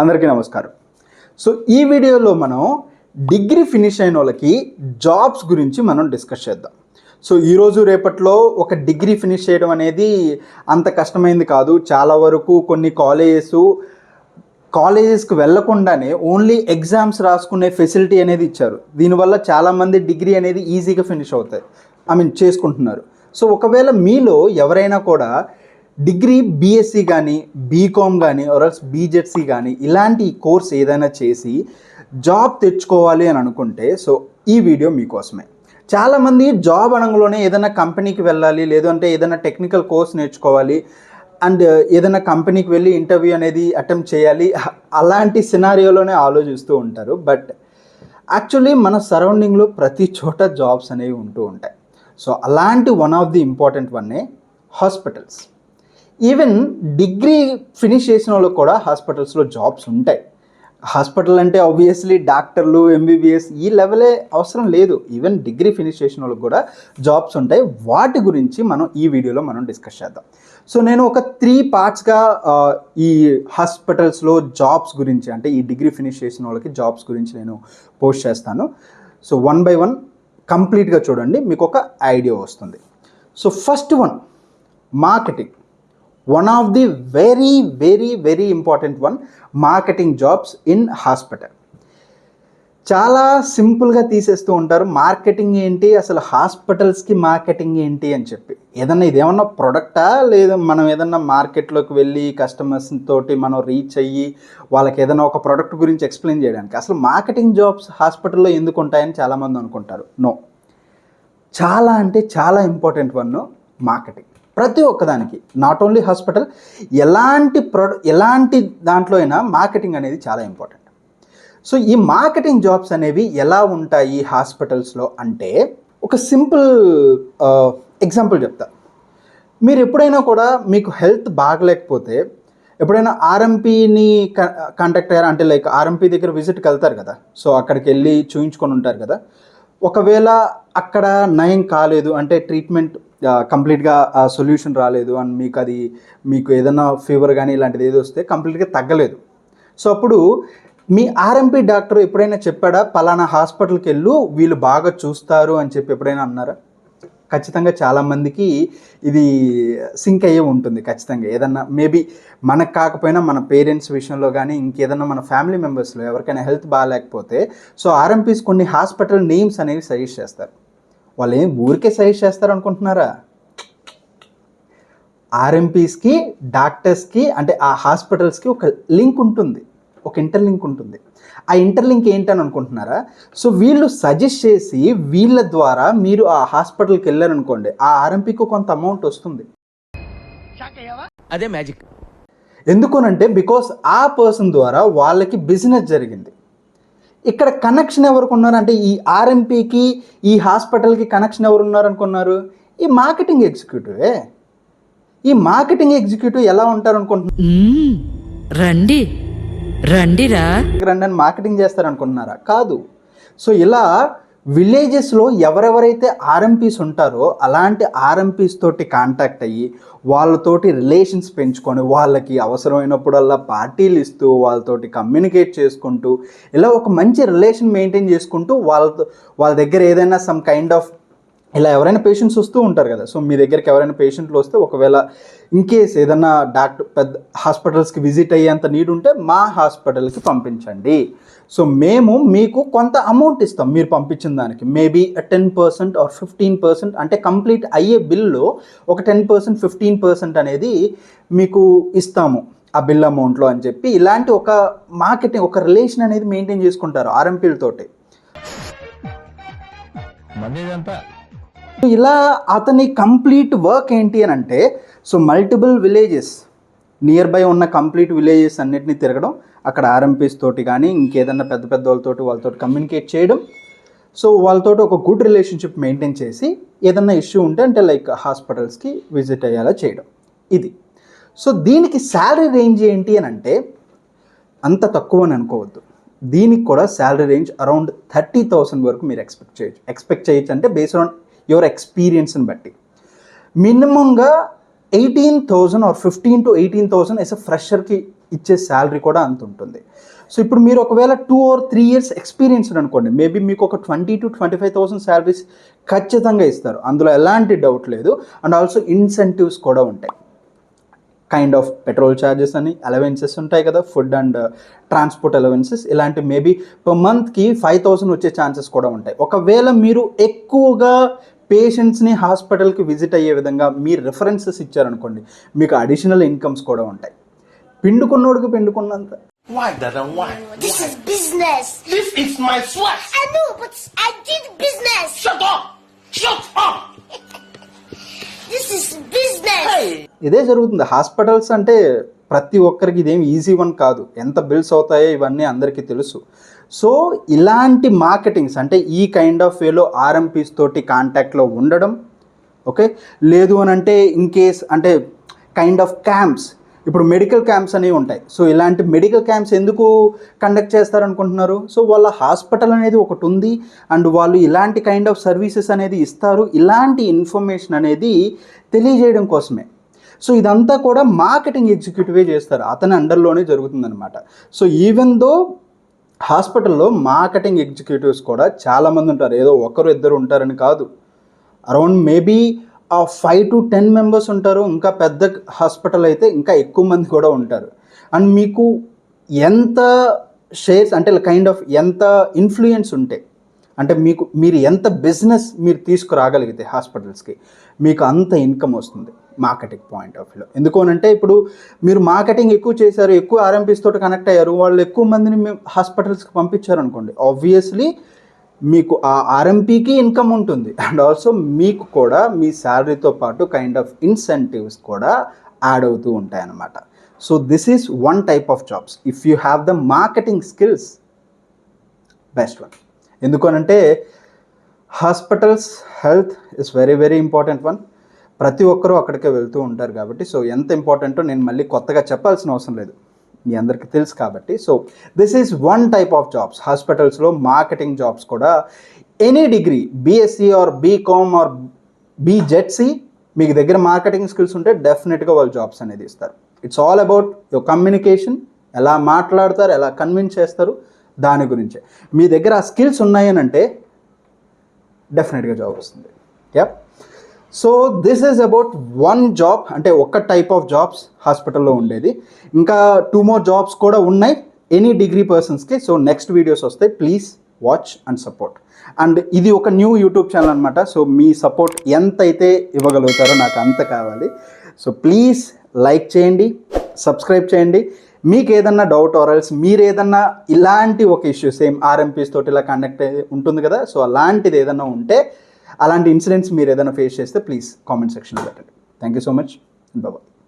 అందరికీ నమస్కారం. సో ఈ వీడియోలో మనం డిగ్రీ ఫినిష్ అయిన వాళ్ళకి జాబ్స్ గురించి మనం డిస్కస్ చేద్దాం. సో ఈరోజు రేపట్లో ఒక డిగ్రీ ఫినిష్ చేయడం అనేది అంత కష్టమైంది కాదు. చాలా వరకు కొన్ని కాలేజెస్కి వెళ్ళకుండానే ఓన్లీ ఎగ్జామ్స్ రాసుకునే ఫెసిలిటీ అనేది ఇచ్చారు. దీనివల్ల చాలామంది డిగ్రీ అనేది ఈజీగా ఫినిష్ అవుతాయి, చేసుకుంటున్నారు. సో ఒకవేళ మీలో ఎవరైనా కూడా డిగ్రీ బీఎస్సీ కానీ బీకామ్ కానీ ఆర్ఎల్స్ బీజెడ్సీ కానీ ఇలాంటి కోర్స్ ఏదైనా చేసి జాబ్ తెచ్చుకోవాలి అని అనుకుంటే సో ఈ వీడియో మీకోసమే. చాలామంది జాబ్ అనగానే ఏదైనా కంపెనీకి వెళ్ళాలి, లేదంటే ఏదైనా టెక్నికల్ కోర్స్ నేర్చుకోవాలి అండ్ ఏదైనా కంపెనీకి వెళ్ళి ఇంటర్వ్యూ అనేది అటెంప్ట్ చేయాలి, అలాంటి సినారియోలోనే ఆలోచిస్తూ ఉంటారు. బట్ యాక్చువల్లీ మన సరౌండింగ్లో ప్రతి చోట జాబ్స్ అనేవి ఉంటూ ఉంటాయి. సో అలాంటి వన్ ఆఫ్ ది ఇంపార్టెంట్ వన్నే హాస్పిటల్స్. ఈవెన్ డిగ్రీ ఫినిష్ చేసిన వాళ్ళకి కూడా హాస్పిటల్స్లో జాబ్స్ ఉంటాయి. హాస్పిటల్ అంటే ఆబ్వియస్లీ డాక్టర్లు, ఎంబీబీఎస్ ఈ లెవెలే అవసరం లేదు. ఈవెన్ డిగ్రీ ఫినిష్ చేసిన వాళ్ళకి కూడా జాబ్స్ ఉంటాయి. వాటి గురించి మనం ఈ వీడియోలో మనం డిస్కస్ చేద్దాం. సో నేను ఒక 3 పార్ట్స్గా ఈ హాస్పిటల్స్లో జాబ్స్ గురించి, అంటే ఈ డిగ్రీ ఫినిష్ చేసిన వాళ్ళకి జాబ్స్ గురించి నేను పోస్ట్ చేస్తాను. సో 1 by 1 కంప్లీట్గా చూడండి, మీకు ఒక ఐడియా వస్తుంది. So first one, marketing. One of the very important one, marketing jobs in hospital. చాలా సింపుల్గా తీసేస్తూ ఉంటారు. మార్కెటింగ్ ఏంటి, అసలు హాస్పిటల్స్కి మార్కెటింగ్ ఏంటి అని చెప్పి. ఇదేమన్నా ప్రొడక్టా, లేదా మనం ఏదన్నా మార్కెట్లోకి వెళ్ళి కస్టమర్స్ తోటి మనం రీచ్ అయ్యి వాళ్ళకి ఏదైనా ఒక ప్రోడక్ట్ గురించి ఎక్స్ప్లెయిన్ చేయడానికి. అసలు మార్కెటింగ్ జాబ్స్ హాస్పిటల్లో ఎందుకు ఉంటాయని చాలామంది అనుకుంటారు. నో, చాలా అంటే చాలా ఇంపార్టెంట్ వన్ మార్కెటింగ్. ప్రతి ఒక్కదానికి, నాట్ ఓన్లీ హాస్పిటల్, ఎలాంటి దాంట్లో అయినా మార్కెటింగ్ అనేది చాలా ఇంపార్టెంట్. సో ఈ మార్కెటింగ్ జాబ్స్ అనేవి ఎలా ఉంటాయి హాస్పిటల్స్లో అంటే, ఒక సింపుల్ ఎగ్జాంపుల్ చెప్తా. మీరు ఎప్పుడైనా కూడా మీకు హెల్త్ బాగలేకపోతే ఎప్పుడైనా ఆర్ఎంపీని కాంటాక్ట్ అయ్యారు అంటే, లైక్ ఆర్ఎంపీ దగ్గర విజిట్కి వెళ్తారు కదా. సో అక్కడికి వెళ్ళి చూయించుకొని ఉంటారు కదా. ఒకవేళ అక్కడ నయం కాలేదు అంటే, ట్రీట్మెంట్ కంప్లీట్గా సొల్యూషన్ రాలేదు అండ్ మీకు ఏదైనా ఫీవర్ కానీ ఇలాంటిది ఏదో వస్తే కంప్లీట్గా తగ్గలేదు. సో అప్పుడు మీ ఆర్ఎంపీ డాక్టర్ ఎప్పుడైనా చెప్పాడా, పలానా హాస్పిటల్కి వెళ్ళు వీళ్ళు బాగా చూస్తారు అని చెప్పి ఎప్పుడైనా అన్నారా? ఖచ్చితంగా చాలామందికి ఇది సింక్ అయ్యే ఉంటుంది. ఖచ్చితంగా ఏదన్నా మేబీ మనకు కాకపోయినా మన పేరెంట్స్ విషయంలో కానీ ఇంకేదన్నా మన ఫ్యామిలీ మెంబర్స్లో ఎవరికైనా హెల్త్ బాగాలేకపోతే సో ఆర్ఎంపీస్ కొన్ని హాస్పిటల్ నేమ్స్ అనేవి సజెస్ట్ చేస్తారు. వాళ్ళు ఏం ఊరికే సజెస్ట్ చేస్తారు అనుకుంటున్నారా? ఆర్ఎంపీస్కి, డాక్టర్స్కి అంటే ఆ హాస్పిటల్స్కి ఒక లింక్ ఉంటుంది, ఒక ఇంటర్లింక్ ఉంటుంది. ఆ ఇంటర్లింక్ ఏంటని అనుకుంటున్నారా? సో వీళ్ళు సజెస్ట్ చేసి వీళ్ళ ద్వారా మీరు ఆ హాస్పిటల్కి వెళ్ళారనుకోండి, ఆ ఆర్ఎంపీకి కొంత అమౌంట్ వస్తుంది. అదే మ్యాజిక్. ఎందుకనంటే బికాస్ ఆ పర్సన్ ద్వారా వాళ్ళకి బిజినెస్ జరిగింది. ఇక్కడ కనెక్షన్ ఎవరికి ఉన్నారంటే, ఈ ఆర్ఎంపీకి ఈ హాస్పిటల్కి కనెక్షన్ ఎవరు ఉన్నారనుకున్నారు? ఈ మార్కెటింగ్ ఎగ్జిక్యూటివే. ఈ మార్కెటింగ్ ఎగ్జిక్యూటివ్ ఎలా ఉంటారు అనుకుంటున్నారు? రండి రండిరా రండి అని మార్కెటింగ్ చేస్తారనుకుంటున్నారా? కాదు. సో ఇలా విలేజెస్లో ఎవరెవరైతే ఆర్ఎంపీస్ ఉంటారో అలాంటి ఆర్ఎంపీస్ తోటి కాంటాక్ట్ అయ్యి వాళ్ళతోటి రిలేషన్స్ పెంచుకొని వాళ్ళకి అవసరమైనప్పుడల్లా పార్టీలు ఇస్తూ వాళ్ళతోటి కమ్యూనికేట్ చేసుకుంటూ ఇలా ఒక మంచి రిలేషన్ మెయింటైన్ చేసుకుంటూ వాళ్ళ దగ్గర ఏదైనా సమ్ కైండ్ ఆఫ్ ఇలా ఎవరైనా పేషెంట్స్ వస్తూ ఉంటారు కదా. సో మీ దగ్గరికి ఎవరైనా పేషెంట్లు వస్తే ఒకవేళ ఇన్కేస్ ఏదైనా పెద్ద హాస్పిటల్స్కి విజిట్ అయ్యేంత నీడ్ ఉంటే మా హాస్పిటల్కి పంపించండి. సో మేము మీకు కొంత అమౌంట్ ఇస్తాం మీరు పంపించిన దానికి. మేబీ 10% ఆర్ 15% అంటే కంప్లీట్ అయ్యే బిల్లో ఒక 10%, 15% అనేది మీకు ఇస్తాము ఆ బిల్ అమౌంట్లో అని చెప్పి ఇలాంటి ఒక మార్కెటింగ్, ఒక రిలేషన్ అనేది మెయింటైన్ చేసుకుంటారు ఆర్ఎంపీలతోటి. ఇలా అతని కంప్లీట్ వర్క్ ఏంటి అని అంటే, so multiple villages near by ఉన్న కంప్లీట్ విలేజెస్ అన్నిటినీ తిరగడం, అక్కడ ఆర్ఎంపీస్ తోటి కానీ ఇంకేదన్నా పెద్ద వాళ్ళతో కమ్యూనికేట్ చేయడం, సో వాళ్ళతో ఒక గుడ్ రిలేషన్షిప్ మెయింటైన్ చేసి ఏదన్నా ఇష్యూ ఉంటే అంటే లైక్ హాస్పిటల్స్కి విజిట్ అయ్యేలా చేయడం ఇది. సో దీనికి శాలరీ రేంజ్ ఏంటి అని అంటే, అంత తక్కువ అని అనుకోవద్దు. దీనికి కూడా శాలరీ రేంజ్ అరౌండ్ 30,000 వరకు మీరు ఎక్స్పెక్ట్ చేయొచ్చు అంటే బేస్డ్ ఆన్ యువర్ ఎక్స్పీరియన్స్ని బట్టి. మినిమంగా 18,000 ఆర్ 15 to 18,000 ఎస్ ఎ ఫ్రెషర్కి ఇచ్చే శాలరీ కూడా అంత ఉంటుంది. సో ఇప్పుడు మీరు ఒకవేళ 2 or 3 years ఎక్స్పీరియన్స్డ్ అనుకోండి, మేబీ మీకు ఒక 20,000 to 25,000 శాలరీస్ ఖచ్చితంగా ఇస్తారు, అందులో ఎలాంటి డౌట్ లేదు. అండ్ ఆల్సో ఇన్సెంటివ్స్ కూడా ఉంటాయి. కైండ్ ఆఫ్ పెట్రోల్ ఛార్జెస్ అని అలవెన్సెస్ ఉంటాయి కదా, ఫుడ్ అండ్ ట్రాన్స్పోర్ట్ అలవెన్సెస్, ఇలాంటి మేబీ పర్ మంత్కి 5,000 వచ్చే ఛాన్సెస్ కూడా ఉంటాయి. ఒకవేళ మీరు ఎక్కువగా పేషెంట్స్ని హాస్పిటల్కి విజిట్ అయ్యే విధంగా మీరు రెఫరెన్సెస్ ఇచ్చారనుకోండి, మీకు అడిషనల్ ఇన్కమ్స్ కూడా ఉంటాయి. పిండుకున్నోడికి పిండుకున్నంత. Why, Dada? Why? This is business. This is my sweat. I know, but I did business. Shut up! Shut up! This is business. Hey! ఇదే జరుగుతుంది. హాస్పిటల్స్ అంటే ప్రతి ఒక్కరికి ఇదేం ఈజీ వన్ కాదు, ఎంత బిల్స్ అవుతాయో ఇవన్నీ అందరికీ తెలుసు. సో ఇలాంటి మార్కెటింగ్స్ అంటే ఈ కైండ్ ఆఫ్ వేలో ఆర్ఎంపీస్ తోటి కాంటాక్ట్లో ఉండడం, ఓకే, లేదు అని అంటే ఇన్ కేస్ అంటే కైండ్ ఆఫ్ క్యాంప్స్, ఇప్పుడు మెడికల్ క్యాంప్స్ అనేవి ఉంటాయి. సో ఇలాంటి మెడికల్ క్యాంప్స్ ఎందుకు కండక్ట్ చేస్తారనుకుంటున్నారు? సో వాళ్ళ హాస్పిటల్ అనేది ఒకటి ఉంది అండ్ వాళ్ళు ఇలాంటి కైండ్ ఆఫ్ సర్వీసెస్ అనేది ఇస్తారు, ఇలాంటి ఇన్ఫర్మేషన్ అనేది తెలియజేయడం కోసమే. సో ఇదంతా కూడా మార్కెటింగ్ ఎగ్జిక్యూటివే చేస్తారు, అతని అండర్లోనే జరుగుతుందన్నమాట. సో ఈవెన్ దో హాస్పిటల్లో మార్కెటింగ్ ఎగ్జిక్యూటివ్స్ కూడా చాలామంది ఉంటారు, ఏదో ఒకరు ఇద్దరు ఉంటారని కాదు, అరౌండ్ మేబీ 5 to 10 మెంబర్స్ ఉంటారు. ఇంకా పెద్ద హాస్పిటల్ అయితే ఇంకా ఎక్కువ మంది కూడా ఉంటారు. అండ్ మీకు ఎంత షేర్స్ అంటే కైండ్ ఆఫ్ ఎంత ఇన్ఫ్లుయెన్స్ ఉంటే, అంటే మీరు ఎంత బిజినెస్ మీరు తీసుకురాగలిగితే హాస్పిటల్స్కి, మీకు అంత ఇన్కమ్ వస్తుంది మార్కెటింగ్ పాయింట్ ఆఫ్ వ్యూలో. ఎందుకు అంటే ఇప్పుడు మీరు మార్కెటింగ్ ఎక్కువ చేశారు, ఎక్కువ ఆర్ఎంపీస్ తోటి కనెక్ట్ అయ్యారు, వాళ్ళు ఎక్కువ మందిని హాస్పిటల్స్కి పంపించారు అనుకోండి, ఆబ్వియస్లీ మీకు ఆ ఆర్ఎంపీకి ఇన్కమ్ ఉంటుంది అండ్ ఆల్సో మీకు కూడా మీ శాలరీతో పాటు కైండ్ ఆఫ్ ఇన్సెంటివ్స్ కూడా యాడ్ అవుతూ ఉంటాయి అన్నమాట. So this is one type of jobs. If you have the marketing skills, best one. ఎందుకనంటే hospitals health is very very important one. ప్రతి ఒక్కరూ అక్కడికే వెళ్తూ ఉంటారు కాబట్టి, సో ఎంత ఇంపార్టెంటో నేను మళ్ళీ కొత్తగా చెప్పాల్సిన అవసరం లేదు, మీ అందరికీ తెలుసు కాబట్టి. So this is one type of jobs. హాస్పిటల్స్లో మార్కెటింగ్ జాబ్స్ కూడా any degree, BSc or BCom or BZC, మీకు దగ్గర మార్కెటింగ్ స్కిల్స్ ఉంటే డెఫినెట్గా వాళ్ళు జాబ్స్ అనేది ఇస్తారు. It's all about your communication, ఎలా మాట్లాడతారు, ఎలా కన్విన్స్ చేస్తారు, దాని గురించే. మీ దగ్గర ఆ స్కిల్స్ ఉన్నాయని అంటే డెఫినెట్గా జాబ్ వస్తుంది. Yeah, so this is about one job, అంటే ఒక టైప్ ఆఫ్ జాబ్స్ హాస్పిటల్లో ఉండేది. ఇంకా 2 more జాబ్స్ కూడా ఉన్నాయి ఎనీ డిగ్రీ పర్సన్స్కి. సో నెక్స్ట్ వీడియోస్ వస్తాయి, please watch and support. And ఇది ఒక న్యూ యూట్యూబ్ ఛానల్ అనమాట, సో మీ సపోర్ట్ ఎంతైతే ఇవ్వగలుగుతారో నాకు అంత కావాలి. సో ప్లీజ్ లైక్ చేయండి, సబ్స్క్రైబ్ చేయండి. మీకు ఏదన్నా డౌట్ ఆర్ఎల్స్ మీరు ఏదన్నా ఇలాంటి ఒక ఇష్యూ సేమ్ ఆర్ఎంపీస్ తోటి ఇలా కండక్ట్ ఉంటుంది కదా, సో అలాంటిది ఏదన్నా ఉంటే, అలాంటి ఇన్సిడెంట్స్ మీరు ఏదైనా ఫేస్ చేస్తే ప్లీజ్ కామెంట్ సెక్షన్లో పెట్టండి. Thank you so much, bye.